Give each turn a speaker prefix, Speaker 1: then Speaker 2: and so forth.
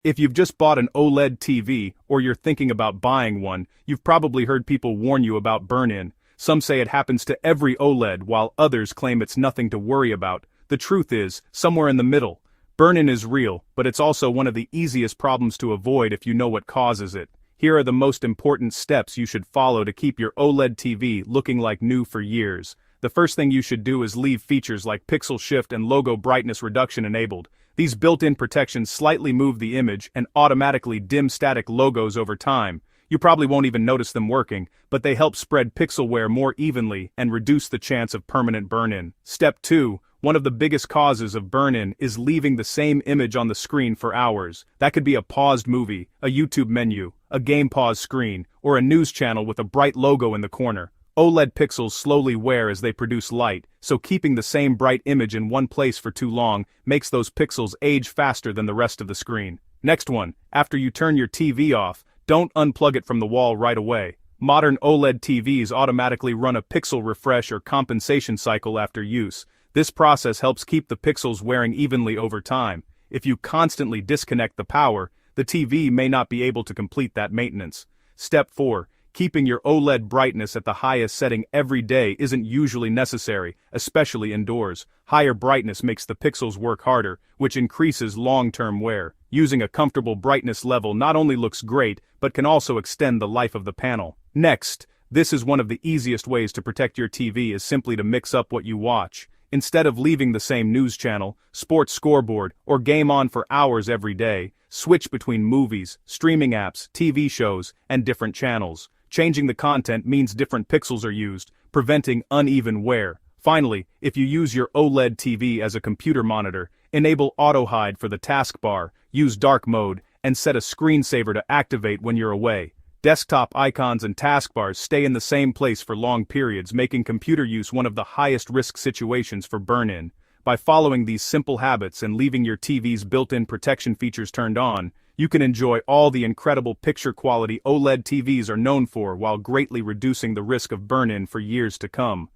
Speaker 1: If you've just bought an OLED TV, or you're thinking about buying one, you've probably heard people warn you about burn-in. Some say it happens to every OLED while others claim it's nothing to worry about. The truth is, somewhere in the middle. Burn-in is real, but it's also one of the easiest problems to avoid if you know what causes it. Here are the most important steps you should follow to keep your OLED TV looking like new for years. The first thing you should do is leave features like pixel shift and logo brightness reduction enabled. These built-in protections slightly move the image and automatically dim static logos over time. You probably won't even notice them working, but they help spread pixel wear more evenly and reduce the chance of permanent burn-in. Step 2. One of the biggest causes of burn-in is leaving the same image on the screen for hours. That could be a paused movie, a YouTube menu, a game pause screen, or a news channel with a bright logo in the corner. OLED pixels slowly wear as they produce light, so keeping the same bright image in one place for too long makes those pixels age faster than the rest of the screen. Next one, after you turn your TV off, don't unplug it from the wall right away. Modern OLED TVs automatically run a pixel refresh or compensation cycle after use. This process helps keep the pixels wearing evenly over time. If you constantly disconnect the power, the TV may not be able to complete that maintenance. Step 4. Keeping your OLED brightness at the highest setting every day isn't usually necessary, especially indoors. Higher brightness makes the pixels work harder, which increases long-term wear. Using a comfortable brightness level not only looks great, but can also extend the life of the panel. Next, this is one of the easiest ways to protect your TV is simply to mix up what you watch. Instead of leaving the same news channel, sports scoreboard, or game on for hours every day, switch between movies, streaming apps, TV shows, and different channels. Changing the content means different pixels are used, preventing uneven wear. Finally, if you use your OLED TV as a computer monitor, enable auto hide for the taskbar, use dark mode, and set a screensaver to activate when you're away. Desktop icons and taskbars stay in the same place for long periods, making computer use one of the highest risk situations for burn-in. By following these simple habits and leaving your TV's built-in protection features turned on, you can enjoy all the incredible picture quality OLED TVs are known for while greatly reducing the risk of burn-in for years to come.